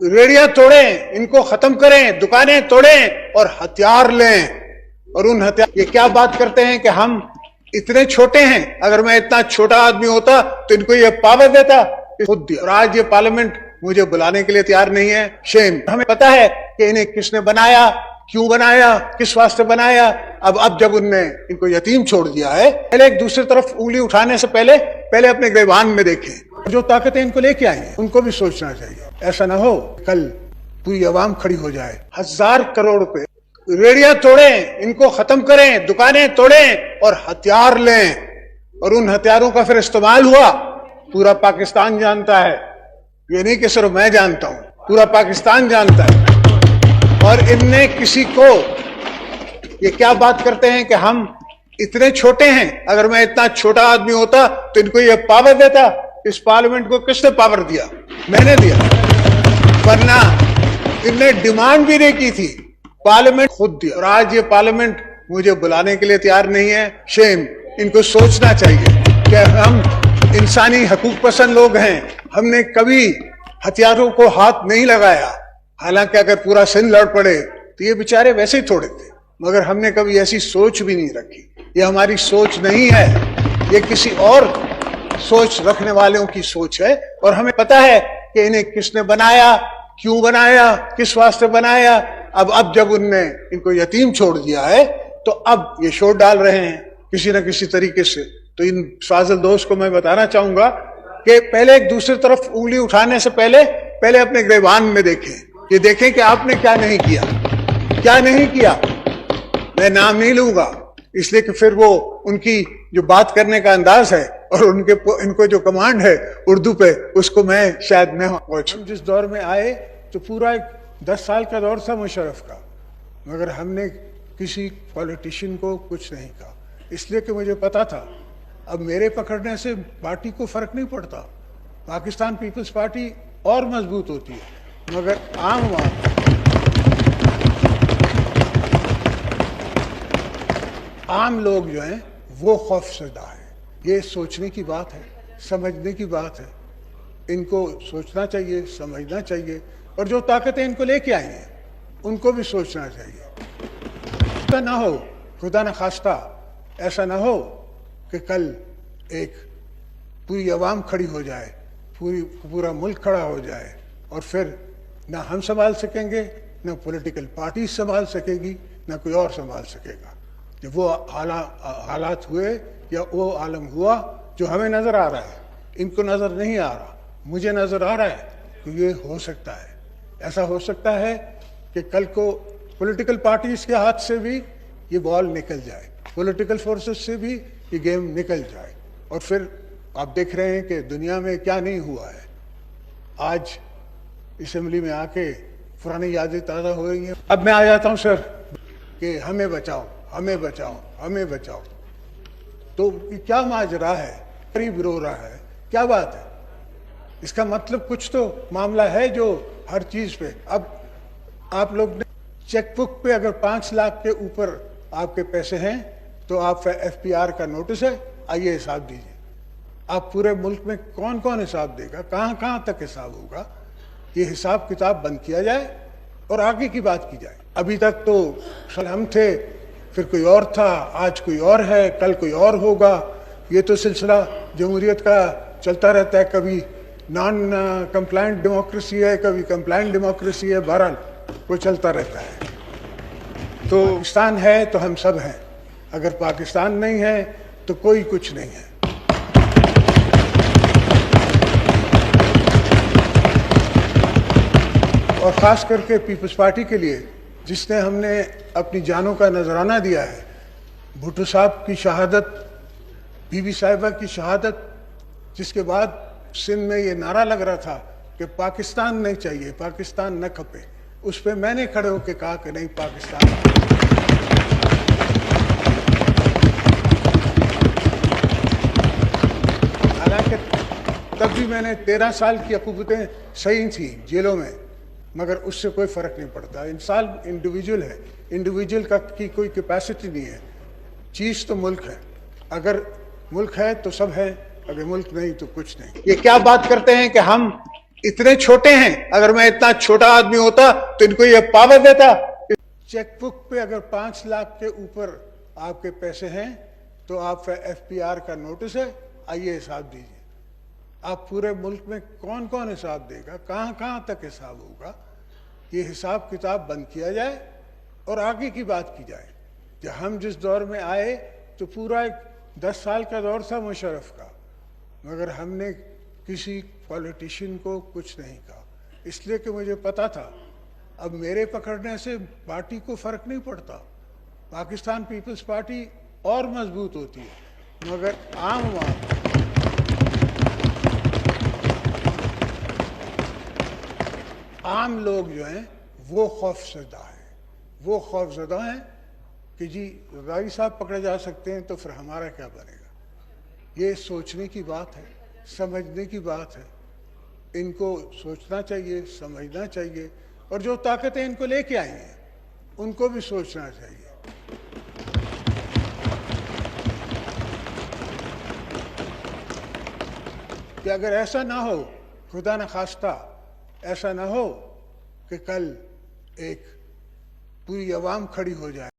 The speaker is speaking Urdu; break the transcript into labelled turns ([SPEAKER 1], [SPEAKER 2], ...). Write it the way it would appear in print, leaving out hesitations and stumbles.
[SPEAKER 1] ریڑیاں توڑیں، ان کو ختم کریں، دکانیں توڑیں اور ہتھیار لیں. اور ان ہتھیار یہ کیا بات کرتے ہیں کہ ہم اتنے چھوٹے ہیں، اگر میں اتنا چھوٹا آدمی ہوتا تو ان کو یہ پاور دیتا خود دیا. اور آج یہ پارلیمنٹ مجھے بلانے کے لیے تیار نہیں ہے. شیم. ہمیں پتا ہے کہ انہیں کس نے بنایا، کیوں بنایا، کس واسطے بنایا. اب جب ان نے ان کو یتیم چھوڑ دیا ہے، پہلے ایک دوسری طرف انگلی اٹھانے سے پہلے اپنے گریبان میں دیکھیں. جو طاقتیں ان کو لے کے آئی ہیں ان کو بھی سوچنا چاہیے. ایسا نہ ہو کل پوری عوام کھڑی ہو جائے. 1000 کروڑ روپے. ریڑیاں توڑیں، ان کو ختم کریں، دکانیں توڑیں اور ہتھیار لیں. اور ان ہتھیاروں کا پھر استعمال ہوا پورا پاکستان جانتا ہے. یہ نہیں کہ صرف میں جانتا ہوں، پورا پاکستان جانتا ہے. اور ان نے کسی کو یہ کیا بات کرتے ہیں کہ ہم اتنے چھوٹے ہیں، اگر میں اتنا چھوٹا آدمی ہوتا تو ان کو یہ پاور دیتا. اس پارلیمنٹ کو کس نے پاور دیا؟ میں نے دیا. ورنہ ان نے ڈیمانڈ بھی نہیں کی تھی، پارلیمنٹ خود دیا. اور آج یہ پارلیمنٹ مجھے بلانے کے لیے تیار نہیں ہے. شیم. ان کو سوچنا چاہیے کہ ہم انسانی حقوق پسند لوگ ہیں، ہم نے کبھی ہتھیاروں کو ہاتھ نہیں لگایا. حالانکہ اگر پورا سندھ لڑ پڑے تو یہ بیچارے ویسے ہی تھوڑے تھے، مگر ہم نے کبھی ایسی سوچ بھی نہیں رکھی. یہ ہماری سوچ نہیں ہے، یہ کسی اور سوچ رکھنے والوں کی سوچ ہے. اور ہمیں پتا ہے کہ انہیں کس نے بنایا، کیوں بنایا، کس واسطے بنایا. اب جب ان نے ان کو یتیم چھوڑ دیا ہے تو اب یہ شور ڈال رہے ہیں کسی نہ کسی طریقے سے. تو ان فاضل دوست کو میں بتانا چاہوں گا کہ پہلے ایک دوسری طرف انگلی اٹھانے سے پہلے اپنے گریبان میں دیکھیں. یہ دیکھیں کہ آپ نے کیا نہیں کیا، کیا نہیں کیا. میں نام نہیں لوں گا اس لیے کہ پھر وہ ان کی جو بات کرنے کا انداز ہے اور ان کو جو کمانڈ ہے اردو پہ، اس کو میں شاید نہ پہنچوں. ہم جس دور میں آئے تو پورا ایک 10 سال کا دور تھا مشرف کا، مگر ہم نے کسی پولیٹیشین کو کچھ نہیں کہا، اس لیے کہ مجھے پتا تھا اب میرے پکڑنے سے پارٹی کو فرق نہیں پڑتا. پاکستان پیپلز پارٹی اور مضبوط ہوتی ہے. مگر عام لوگ جو ہیں وہ خوف زدہ ہیں. یہ سوچنے کی بات ہے، سمجھنے کی بات ہے. ان کو سوچنا چاہیے، سمجھنا چاہیے. اور جو طاقتیں ان کو لے کے آئی ہیں ان کو بھی سوچنا چاہیے. ایسا نہ ہو، خدا نخواستہ ایسا نہ ہو کہ کل ایک پوری عوام کھڑی ہو جائے، پورا ملک کھڑا ہو جائے، اور پھر نہ ہم سنبھال سکیں گے، نہ پولیٹیکل پارٹی سنبھال سکے گی، نہ کوئی اور سنبھال سکے گا. جب وہ حالات ہوئے یا وہ عالم ہوا جو ہمیں نظر آ رہا ہے، ان کو نظر نہیں آ رہا، مجھے نظر آ رہا ہے کہ یہ ہو سکتا ہے. ایسا ہو سکتا ہے کہ کل کو پولیٹیکل پارٹیز کے ہاتھ سے بھی یہ بال نکل جائے، پولیٹیکل فورسز سے بھی یہ گیم نکل جائے. اور پھر آپ دیکھ رہے ہیں کہ دنیا میں کیا نہیں ہوا ہے. آج اسمبلی میں آ کے پرانی یادیں تازہ ہو رہی ہیں. اب میں آ جاتا ہوں سر کہ ہمیں بچاؤ، ہمیں بچاؤ، ہمیں بچاؤ. تو کیا ماجرا ہے؟ قریب رو رہا ہے، کیا بات ہے؟ اس کا مطلب کچھ تو معاملہ ہے جو ہر چیز پہ. اب آپ لوگ نے چیک بک پہ اگر 5 لاکھ کے اوپر آپ کے پیسے ہیں تو آپ FPR کا نوٹس ہے، آئیے حساب دیجیے. آپ پورے ملک میں کون کون حساب دے گا، کہاں کہاں تک حساب ہوگا؟ یہ حساب کتاب بند کیا جائے اور آگے کی بات کی جائے. ابھی تک تو ہم تھے، پھر کوئی اور تھا، آج کوئی اور ہے، کل کوئی اور ہوگا. یہ تو سلسلہ جمہوریت کا چلتا رہتا ہے. کبھی نان کمپلائنٹ ڈیموکریسی ہے، کبھی کمپلائنٹ ڈیموکریسی ہے. بہرحال وہ چلتا رہتا ہے. تو پاکستان ہے تو ہم سب ہیں، اگر پاکستان نہیں ہے تو کوئی کچھ نہیں ہے. اور خاص کر کے پیپلز پارٹی کے لیے جس نے ہم نے اپنی جانوں کا نذرانہ دیا ہے. بھٹو صاحب کی شہادت، بی بی صاحبہ کی شہادت، جس کے بعد سندھ میں یہ نعرہ لگ رہا تھا کہ پاکستان نہیں چاہیے، پاکستان نہ کھپے، اس پہ میں نے کھڑے ہو کے کہا کہ نہیں، پاکستان. حالانکہ تب بھی میں نے 13 سال کی عقوبتیں صحیح تھیں جیلوں میں، مگر اس سے کوئی فرق نہیں پڑتا. انسان انڈیویجول ہے، انڈیویجول کی کوئی کیپیسٹی نہیں ہے. چیز تو ملک ہے. اگر ملک ہے تو سب ہے، اگر ملک نہیں تو کچھ نہیں. یہ کیا بات کرتے ہیں کہ ہم اتنے چھوٹے ہیں, اگر میں اتنا چھوٹا آدمی ہوتا تو ان کو یہ پاور دیتا. چیک بک پہ اگر 5 لاکھ کے اوپر آپ کے پیسے ہیں تو آپ کا FPR کا نوٹس ہے, آئیے حساب دیجیے. آپ پورے ملک میں کون کون حساب دے گا, کہاں کہاں تک حساب ہوگا. یہ حساب کتاب بند کیا جائے اور آگے کی بات کی جائے. کہ ہم جس دور میں آئے تو پورا ایک 10 سال کا دور تھا مشرف کا, مگر ہم نے کسی پولیٹیشین کو کچھ نہیں کہا, اس لیے کہ مجھے پتا تھا اب میرے پکڑنے سے پارٹی کو فرق نہیں پڑتا. پاکستان پیپلز پارٹی اور مضبوط ہوتی ہے, مگر عام لوگ جو ہیں وہ خوف زدہ ہیں. وہ خوف زدہ ہیں کہ جی رضائی صاحب پکڑے جا سکتے ہیں تو پھر ہمارا کیا بنے گا. یہ سوچنے کی بات ہے, سمجھنے کی بات ہے. ان کو سوچنا چاہیے, سمجھنا چاہیے, اور جو طاقتیں ان کو لے کے آئی ہیں ان کو بھی سوچنا چاہیے. کہ اگر ایسا نہ ہو, خدا نخواستہ ایسا نہ ہو کہ کل ایک پوری عوام کھڑی ہو جائے